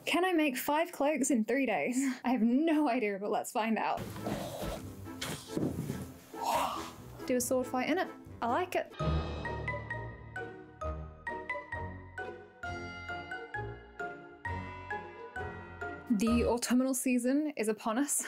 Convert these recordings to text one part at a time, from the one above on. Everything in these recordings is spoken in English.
Can I make 5 cloaks in 3 days? I have no idea, but let's find out. Do a sword fight in it. I like it. The autumnal season is upon us.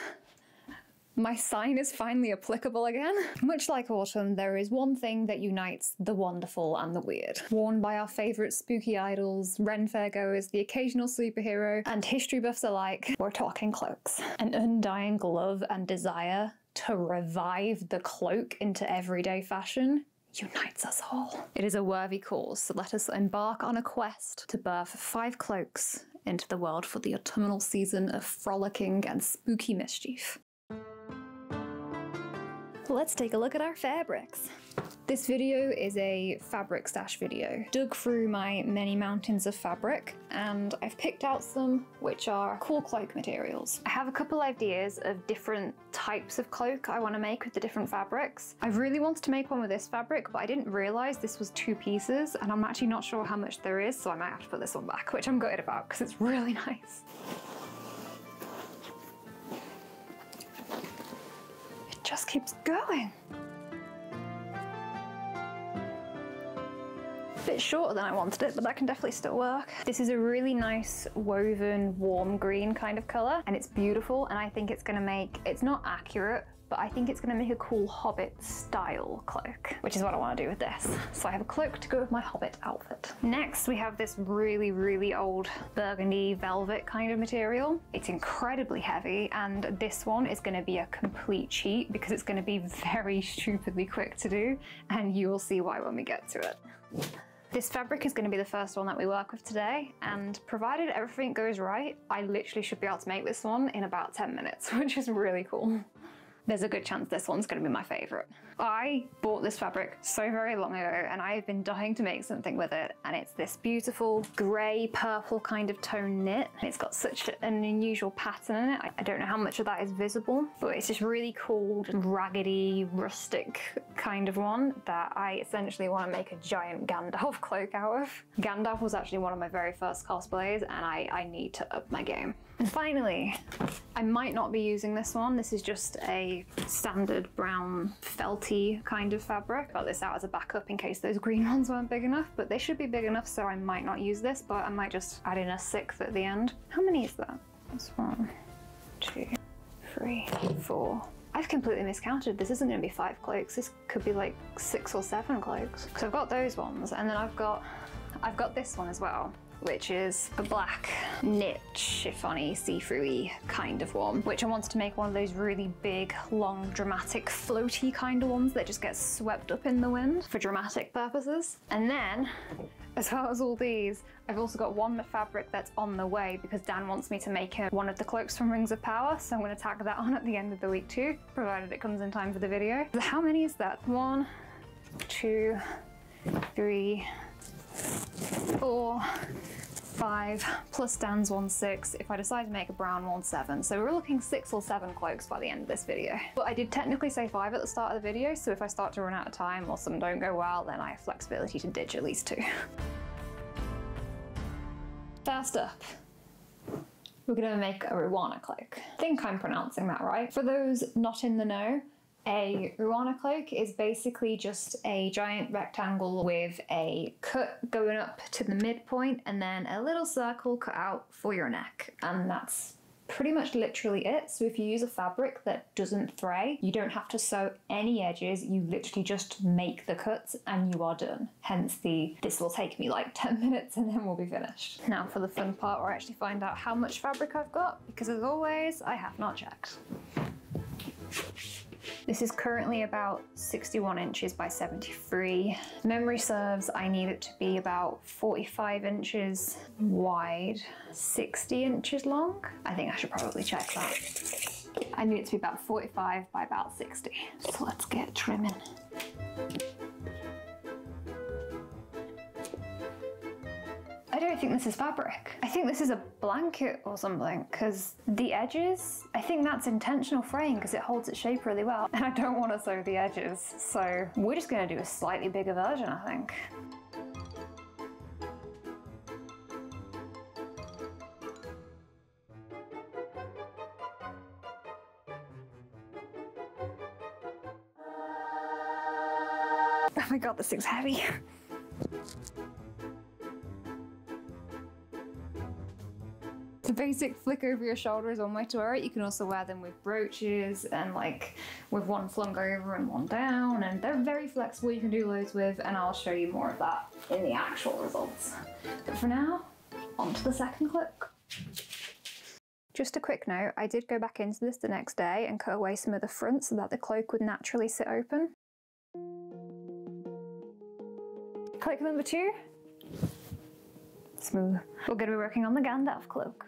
My sign is finally applicable again. Much like autumn, there is one thing that unites the wonderful and the weird. Worn by our favourite spooky idols, Ren fair goers, the occasional superhero, and history buffs alike, we're talking cloaks. An undying love and desire to revive the cloak into everyday fashion unites us all. It is a worthy cause, so let us embark on a quest to birth 5 cloaks into the world for the autumnal season of frolicking and spooky mischief. Let's take a look at our fabrics. This video is a fabric stash video. Dug through my many mountains of fabric and I've picked out some which are cool cloak materials. I have a couple ideas of different types of cloak I want to make with the different fabrics. I really wanted to make one with this fabric, but I didn't realise this was 2 pieces and I'm actually not sure how much there is, so I might have to put this one back, which I'm gutted about because it's really nice. Just keeps going. Bit shorter than I wanted it, but that can definitely still work. This is a really nice woven warm green kind of colour and it's beautiful, and I think it's going to make, it's not accurate, but I think it's going to make a cool Hobbit style cloak, which is what I want to do with this. So I have a cloak to go with my Hobbit outfit. Next we have this really old burgundy velvet kind of material. It's incredibly heavy and this one is going to be a complete cheat because it's going to be very stupidly quick to do, and you will see why when we get to it. This fabric is going to be the first one that we work with today, and provided everything goes right, I literally should be able to make this one in about 10 minutes, which is really cool. There's a good chance this one's going to be my favourite. I bought this fabric so very long ago and I've been dying to make something with it, and it's this beautiful grey purple kind of tone knit. It's got such an unusual pattern in it. I don't know how much of that is visible, but it's just really cool, raggedy, rustic kind of one that I essentially want to make a giant Gandalf cloak out of. Gandalf was actually one of my very first cosplays and I need to up my game. And finally, I might not be using this one. This is just a standard brown felty kind of fabric. Got this out as a backup in case those green ones weren't big enough, but they should be big enough, so I might not use this, but I might just add in a 6th at the end. How many is that? That's 1, 2, 3, 4. I've completely miscounted. This isn't going to be 5 cloaks. This could be like 6 or 7 cloaks. So I've got those ones, and then I've got this one as well, which is a black knit chiffon-y, see-through-y kind of one, which I wanted to make one of those really big, long, dramatic, floaty kind of ones that just get swept up in the wind for dramatic purposes. And then, as well as all these, I've also got one fabric that's on the way because Dan wants me to make one of the cloaks from Rings of Power, so I'm going to tag that on at the end of the week too, provided it comes in time for the video. So how many is that? 1, 2, 3, 4, 5, plus Dan's 1, 6. If I decide to make a brown one, 7. So we're looking 6 or 7 cloaks by the end of this video. But I did technically say 5 at the start of the video, so if I start to run out of time or some don't go well, then I have flexibility to ditch at least 2. First up, we're gonna make a Ruana Cloak. I think I'm pronouncing that right. For those not in the know, a Ruana Cloak is basically just a giant rectangle with a cut going up to the midpoint and then a little circle cut out for your neck. And that's pretty much literally it. So if you use a fabric that doesn't fray, you don't have to sew any edges, you literally just make the cuts and you are done. Hence this will take me like 10 minutes and then we'll be finished. Now for the fun part where I actually find out how much fabric I've got, because as always, I have not checked. This is currently about 61 inches by 73. Memory serves, I need it to be about 45 inches wide, 60 inches long. I think I should probably check that. I need it to be about 45 by about 60. So let's get trimming. I don't think this is fabric. I think this is a blanket or something, because the edges, I think that's intentional fraying because it holds its shape really well. And I don't want to sew the edges, so we're just going to do a slightly bigger version, I think. Oh my god, this thing's heavy. The basic flick over your shoulder is one way to wear it. You can also wear them with brooches and like with one flung over and one down, and they're very flexible. You can do loads with, and I'll show you more of that in the actual results. But for now, on to the second cloak. Just a quick note, I did go back into this the next day and cut away some of the front so that the cloak would naturally sit open. Cloak number 2. Smooth. We're going to be working on the Gandalf Cloak.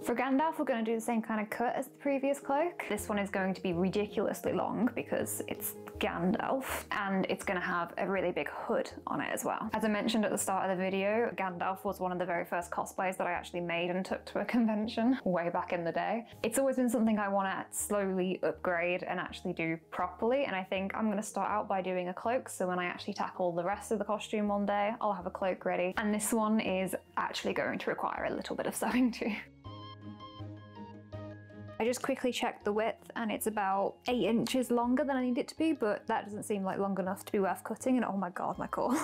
For Gandalf, we're going to do the same kind of cut as the previous cloak. This one is going to be ridiculously long because it's Gandalf, and it's going to have a really big hood on it as well. As I mentioned at the start of the video, Gandalf was one of the very first cosplays that I actually made and took to a convention way back in the day. It's always been something I want to slowly upgrade and actually do properly, and I think I'm going to start out by doing a cloak, so when I actually tackle the rest of the costume one day, I'll have a cloak ready. And this one is actually going to require a little bit of sewing too. I just quickly checked the width and it's about 8 inches longer than I need it to be, but that doesn't seem like long enough to be worth cutting, and oh my god, my core.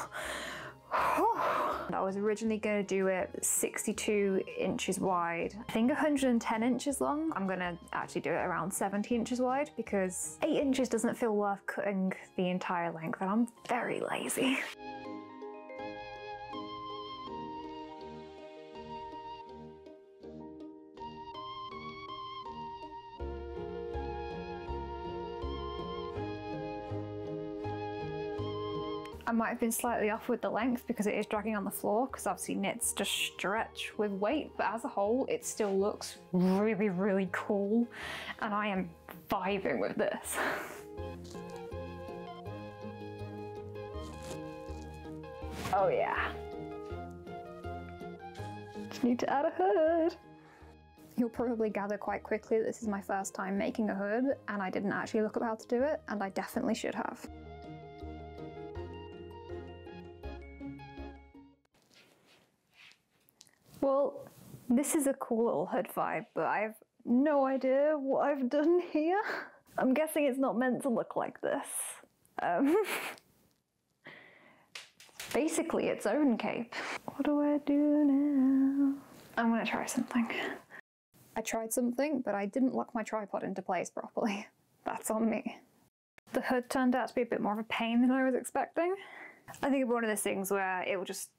I was originally going to do it 62 inches wide, I think 110 inches long. I'm going to actually do it around 70 inches wide because 8 inches doesn't feel worth cutting the entire length, and I'm very lazy. I might have been slightly off with the length because it is dragging on the floor, because obviously knits just stretch with weight, but as a whole it still looks really, really cool, and I am vibing with this. Oh yeah. Just need to add a hood. You'll probably gather quite quickly that this is my first time making a hood, and I didn't actually look up how to do it, and I definitely should have. Well, this is a cool little hood vibe, but I have no idea what I've done here. I'm guessing it's not meant to look like this. Basically its own cape. What do I do now? I'm gonna try something. I tried something, but I didn't lock my tripod into place properly. That's on me. The hood turned out to be a bit more of a pain than I was expecting. I think it's one of those things where it will just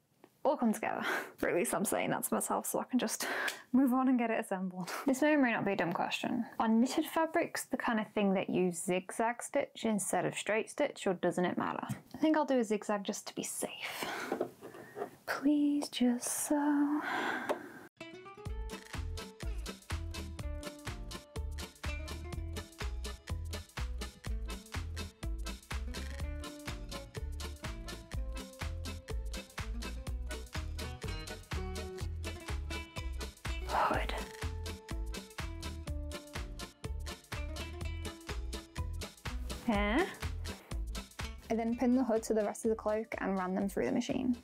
all come together. Or at least I'm saying that to myself so I can just move on and get it assembled. This may or may not be a dumb question. Are knitted fabrics the kind of thing that you zigzag stitch instead of straight stitch, or doesn't it matter? I think I'll do a zigzag just to be safe. Please just sew. Hood. I then pinned the hood to the rest of the cloak and ran them through the machine.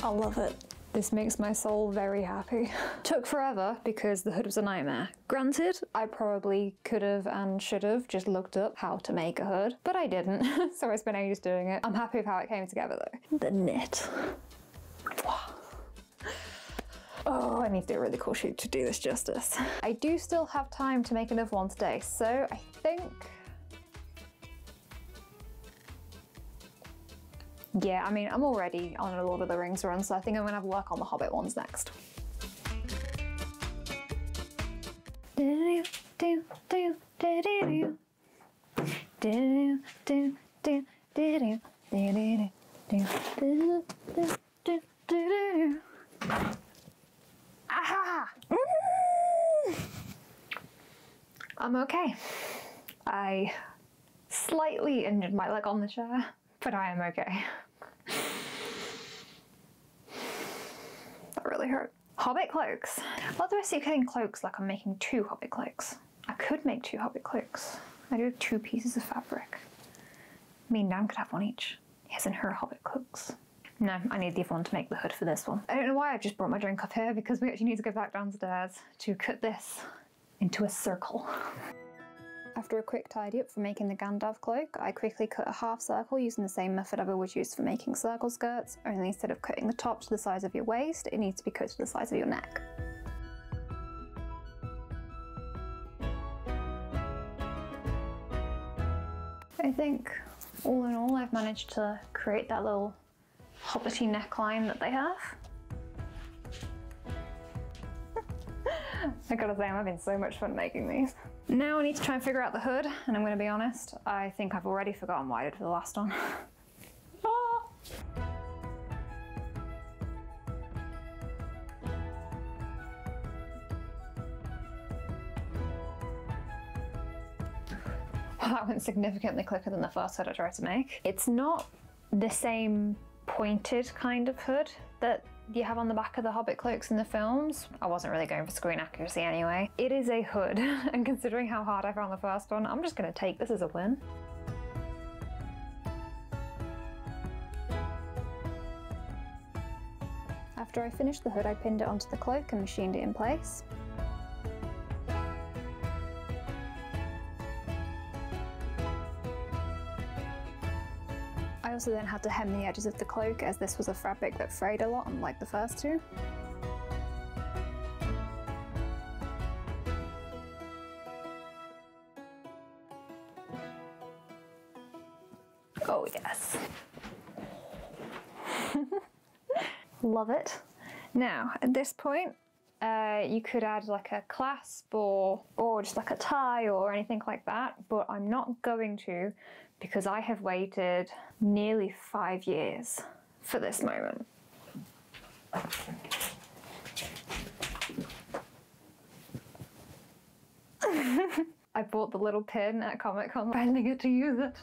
I love it. This makes my soul very happy. Took forever because the hood was a nightmare. Granted, I probably could have and should have just looked up how to make a hood, but I didn't, so I spent ages doing it. I'm happy with how it came together though. The knit. Oh, I need to do a really cool shoot to do this justice. I do still have time to make another one today, so I think... yeah, I mean, I'm already on a Lord of the Rings run, so I think I'm gonna have work on the Hobbit ones next. Aha! I'm okay. I slightly injured my leg on the chair, but I am okay. That really hurt. Hobbit cloaks. What do I see cutting cloaks like I'm making 2 Hobbit cloaks? I could make 2 Hobbit cloaks. I do have 2 pieces of fabric. Me and Dan could have one each. His and her Hobbit cloaks. No, I need the other one to make the hood for this one. I don't know why I've just brought my drink up here, because we actually need to go back downstairs to cut this into a circle. After a quick tidy up for making the Gandalf Cloak, I quickly cut a half circle using the same method I've always used for making circle skirts, only instead of cutting the top to the size of your waist, it needs to be cut to the size of your neck. I think, all in all, I've managed to create that little hobbity neckline that they have. I gotta say, I'm having so much fun making these. Now I need to try and figure out the hood, and I'm gonna be honest, I think I've already forgotten what I did for the last one. Ah! Well, that went significantly quicker than the first hood I tried to make. It's not the same pointed kind of hood that you have on the back of the Hobbit cloaks in the films. I wasn't really going for screen accuracy anyway. It is a hood, and considering how hard I found the first one, I'm just gonna take this as a win. After I finished the hood, I pinned it onto the cloak and machined it in place. I also then had to hem the edges of the cloak, as this was a fabric that frayed a lot, unlike the first two. Oh yes. Love it. Now, at this point, you could add like a clasp or just like a tie or anything like that, but I'm not going to, because I have waited nearly 5 years for this moment. I bought the little pin at Comic-Con, finally get to use it.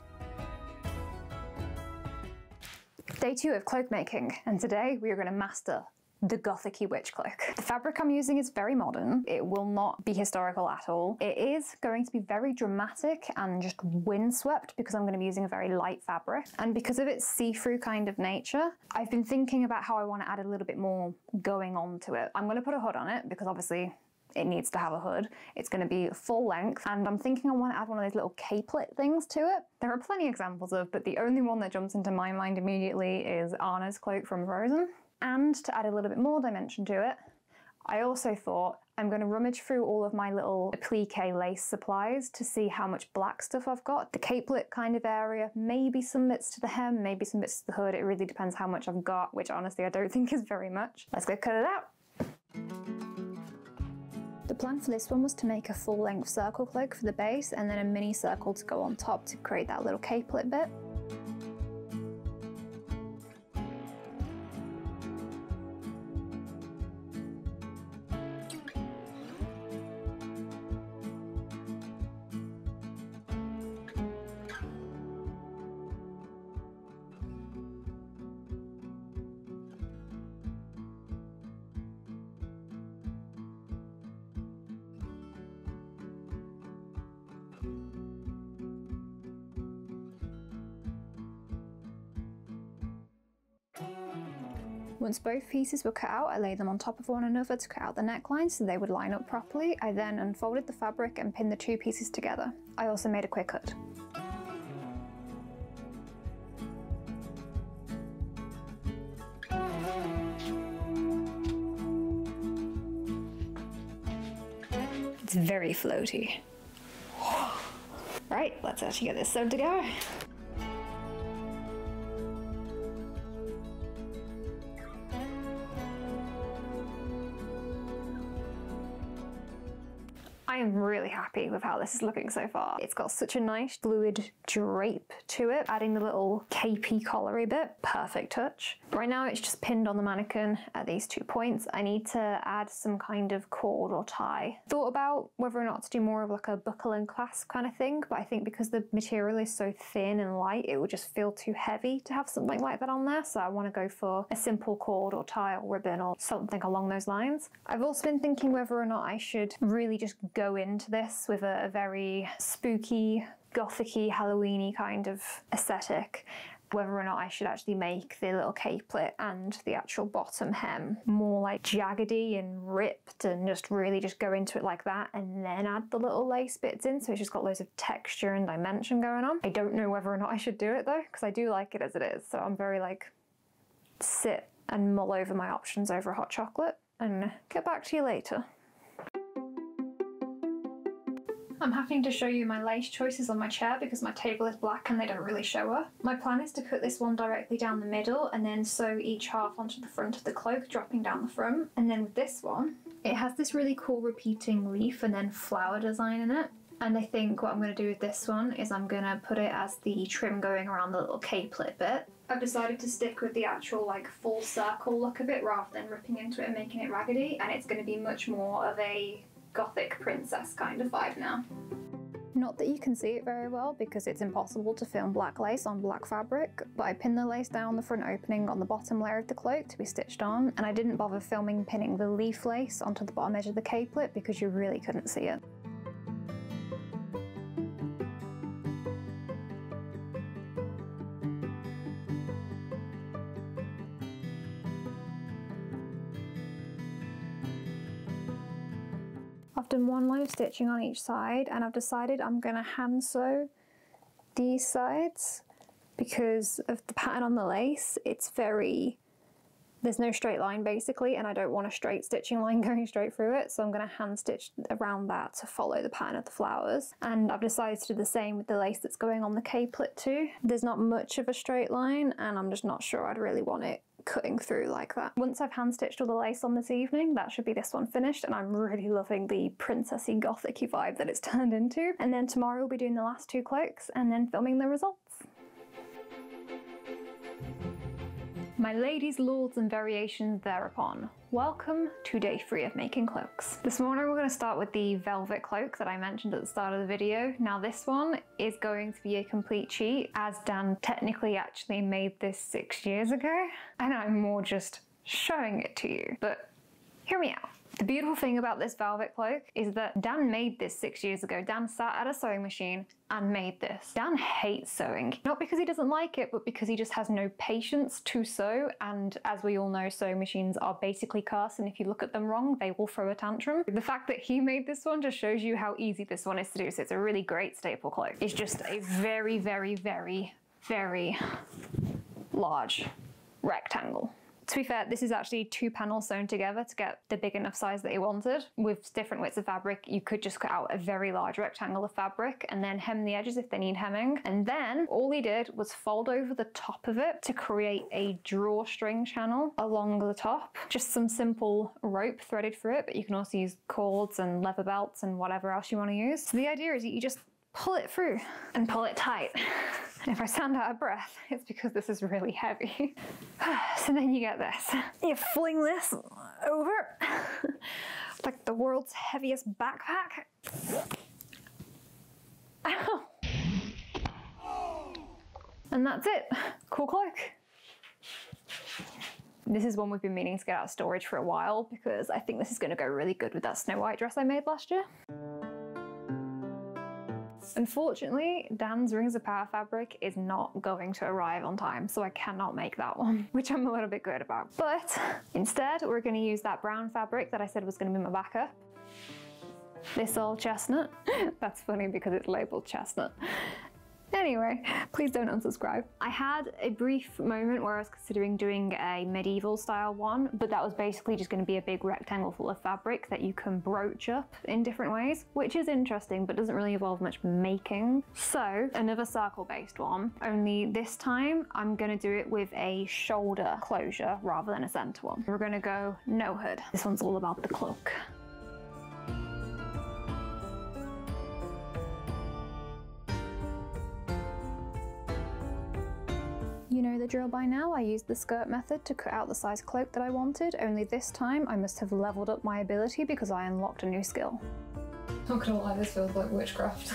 Day 2 of cloak making, and today we are going to master the Gothic-y witch cloak. The fabric I'm using is very modern. It will not be historical at all. It is going to be very dramatic and just windswept because I'm going to be using a very light fabric. And because of its see-through kind of nature, I've been thinking about how I want to add a little bit more going on to it. I'm going to put a hood on it because obviously it needs to have a hood. It's going to be full length, and I'm thinking I want to add one of those little capelet things to it. There are plenty of examples of, but the only one that jumps into my mind immediately is Anna's cloak from Frozen. And to add a little bit more dimension to it, I also thought I'm going to rummage through all of my little applique lace supplies to see how much black stuff I've got. The capelet kind of area, maybe some bits to the hem, maybe some bits to the hood. It really depends how much I've got, which honestly I don't think is very much. Let's go cut it out. The plan for this one was to make a full length circle cloak for the base and then a mini circle to go on top to create that little capelet bit. Once both pieces were cut out, I laid them on top of one another to cut out the neckline so they would line up properly. I then unfolded the fabric and pinned the two pieces together. I also made a quick hood. It's very floaty. Right, let's actually get this sewn together. I am really happy with how this is looking so far. It's got such a nice fluid drape to it, adding the little capey collary bit, perfect touch. Right now it's just pinned on the mannequin at these 2 points. I need to add some kind of cord or tie. Thought about whether or not to do more of like a buckle and clasp kind of thing, but I think because the material is so thin and light, it would just feel too heavy to have something like that on there. So I want to go for a simple cord or tie or ribbon or something along those lines. I've also been thinking whether or not I should really just go into this with a very spooky, gothic-y, Halloween-y kind of aesthetic whether or not I should actually make the little capelet and the actual bottom hem more like jaggedy and ripped and just really just go into it like that and then add the little lace bits in so it's just got loads of texture and dimension going on. I don't know whether or not I should do it though, because I do like it as it is, so I'm very like sit and mull over my options over a hot chocolate and get back to you later. I'm having to show you my lace choices on my chair because my table is black and they don't really show up. My plan is to cut this one directly down the middle and then sew each half onto the front of the cloak, dropping down the front. And then with this one, it has this really cool repeating leaf and then flower design in it. And I think what I'm going to do with this one is I'm going to put it as the trim going around the little capelet bit. I've decided to stick with the actual like full circle look of it rather than ripping into it and making it raggedy, and it's going to be much more of a gothic princess kind of vibe now. Not that you can see it very well because it's impossible to film black lace on black fabric, but I pinned the lace down the front opening on the bottom layer of the cloak to be stitched on, and I didn't bother filming pinning the leaf lace onto the bottom edge of the capelet because you really couldn't see it. I've done one line of stitching on each side and I've decided I'm going to hand sew these sides because of the pattern on the lace. It's very, there's no straight line basically, and I don't want a straight stitching line going straight through it, so I'm going to hand stitch around that to follow the pattern of the flowers. And I've decided to do the same with the lace that's going on the capelet too. There's not much of a straight line and I'm just not sure I'd really want it cutting through like that. Once I've hand stitched all the lace on this evening, that should be this one finished, and I'm really loving the princessy gothic-y vibe that it's turned into. And then tomorrow we'll be doing the last two cloaks and then filming the results. My ladies, lords and variations thereupon, welcome to day 3 of making cloaks. This morning we're going to start with the velvet cloak that I mentioned at the start of the video. Now this one is going to be a complete cheat, as Dan technically actually made this 6 years ago and I'm more just showing it to you, but hear me out. The beautiful thing about this velvet cloak is that Dan made this 6 years ago. Dan sat at a sewing machine and made this. Dan hates sewing, not because he doesn't like it, but because he just has no patience to sew, and as we all know, sewing machines are basically cursed, and if you look at them wrong, they will throw a tantrum. The fact that he made this one just shows you how easy this one is to do, so it's a really great staple cloak. It's just a very, very, very, very large rectangle. To be fair, this is actually 2 panels sewn together to get the big enough size that he wanted. With different widths of fabric, you could just cut out a very large rectangle of fabric and then hem the edges if they need hemming. And then all he did was fold over the top of it to create a drawstring channel along the top. Just some simple rope threaded through it, but you can also use cords and leather belts and whatever else you want to use. So the idea is that you just pull it through and pull it tight. And if I sound out of breath, it's because this is really heavy. So then you get this. You fling this over like the world's heaviest backpack. Ow. And that's it. Cool cloak. This is one we've been meaning to get out of storage for a while because I think this is going to go really good with that Snow White dress I made last year. Unfortunately, Dan's Rings of Power fabric is not going to arrive on time, so I cannot make that one, which I'm a little bit good about. But instead, we're going to use that brown fabric that I said was going to be my backup. This old chestnut. That's funny because it's labeled chestnut. Anyway, please don't unsubscribe. I had a brief moment where I was considering doing a medieval style one, but that was basically just going to be a big rectangle full of fabric that you can brooch up in different ways, which is interesting but doesn't really involve much making. So another circle based one, only this time I'm going to do it with a shoulder closure rather than a center one. We're going to go no hood. This one's all about the cloak. You know the drill by now. I used the skirt method to cut out the size cloak that I wanted, only this time I must have leveled up my ability because I unlocked a new skill. Not gonna lie, this feels like witchcraft.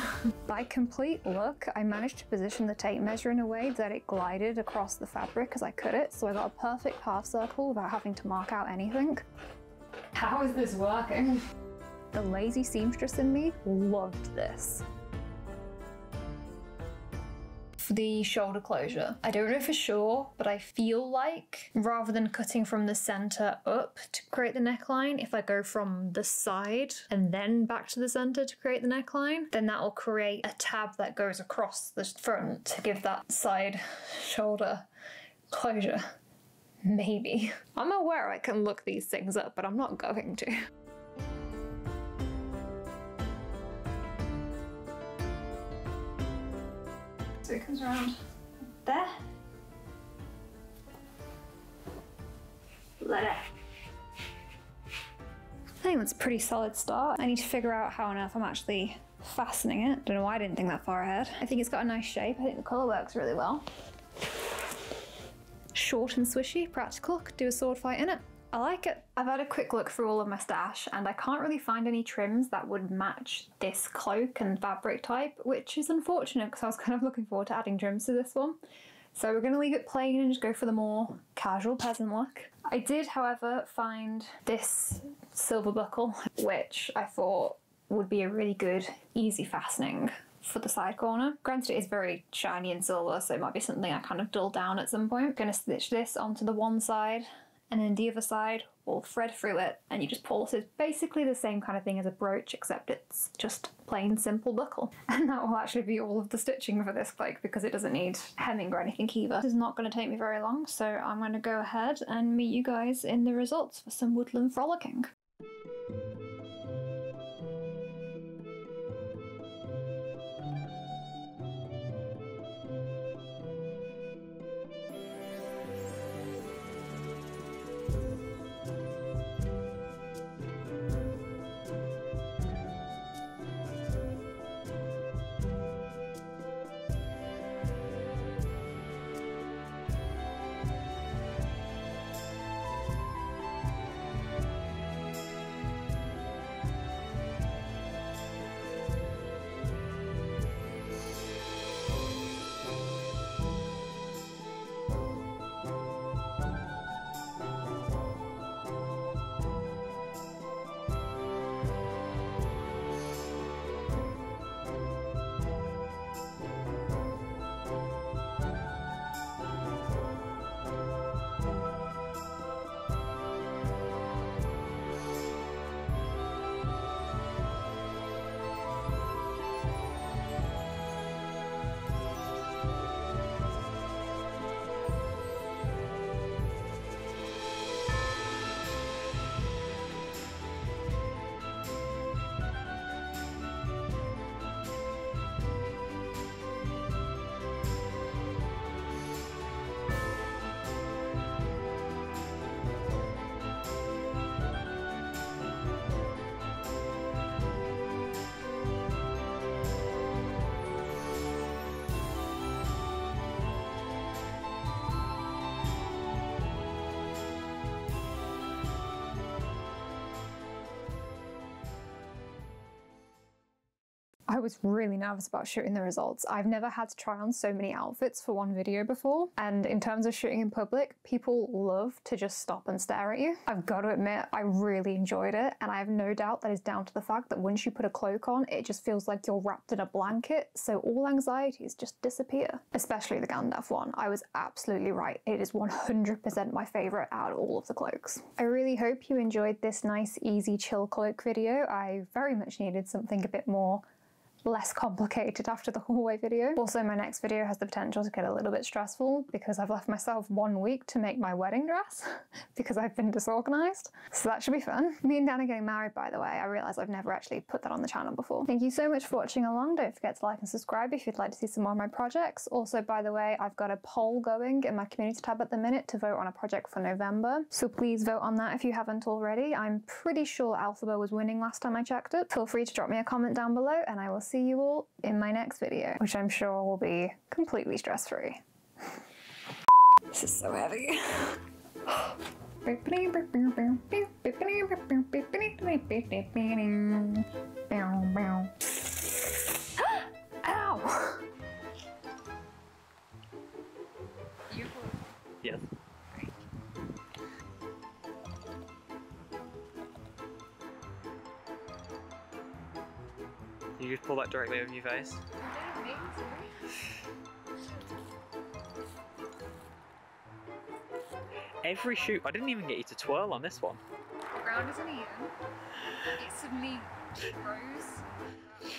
By complete luck, I managed to position the tape measure in a way that it glided across the fabric as I cut it, so I got a perfect half circle without having to mark out anything. How is this working? The lazy seamstress in me loved this. the shoulder closure. I don't know for sure, but I feel like rather than cutting from the center up to create the neckline, if I go from the side and then back to the center to create the neckline, then that will create a tab that goes across the front to give that side shoulder closure. Maybe. I'm aware I can look these things up, but I'm not going to. So it comes around there. Let it. I think that's a pretty solid start. I need to figure out how on earth I'm actually fastening it. Don't know why I didn't think that far ahead. I think it's got a nice shape. I think the colour works really well. Short and swishy, practical, could do a sword fight in it. I like it. I've had a quick look through all of my stash and I can't really find any trims that would match this cloak and fabric type, which is unfortunate because I was kind of looking forward to adding trims to this one. So we're going to leave it plain and just go for the more casual peasant look. I did, however, find this silver buckle, which I thought would be a really good, easy fastening for the side corner. Granted, it is very shiny and silver, so it might be something I kind of dull down at some point. I'm going to stitch this onto the one side, and then the other side will thread through it, and you just pull. So it's basically the same kind of thing as a brooch, except it's just plain simple buckle. And that will actually be all of the stitching for this cloak because it doesn't need hemming or anything either. This is not going to take me very long, so I'm going to go ahead and meet you guys in the results for some woodland frolicking. I was really nervous about shooting the results. I've never had to try on so many outfits for one video before, and in terms of shooting in public, people love to just stop and stare at you. I've got to admit, I really enjoyed it, and I have no doubt that is down to the fact that once you put a cloak on, it just feels like you're wrapped in a blanket, so all anxieties just disappear. Especially the Gandalf one. I was absolutely right. It is 100% my favourite out of all of the cloaks. I really hope you enjoyed this nice, easy, chill cloak video. I very much needed something a bit more less complicated after the hallway video. Also, my next video has the potential to get a little bit stressful because I've left myself 1 week to make my wedding dress because I've been disorganized. So that should be fun. Me and Dan are getting married, by the way. I realise I've never actually put that on the channel before. Thank you so much for watching along. Don't forget to like and subscribe if you'd like to see some more of my projects. Also, by the way, I've got a poll going in my community tab at the minute to vote on a project for November. So please vote on that if you haven't already. I'm pretty sure Alphaba was winning last time I checked it. Feel free to drop me a comment down below and I will see you all in my next video, which I'm sure will be completely stress-free. This is so heavy. Ow! Yes. You just pull that directly over your face. I didn't mean to. every shoot. I didn't even get you to twirl on this one. The ground isn't even. It suddenly grows.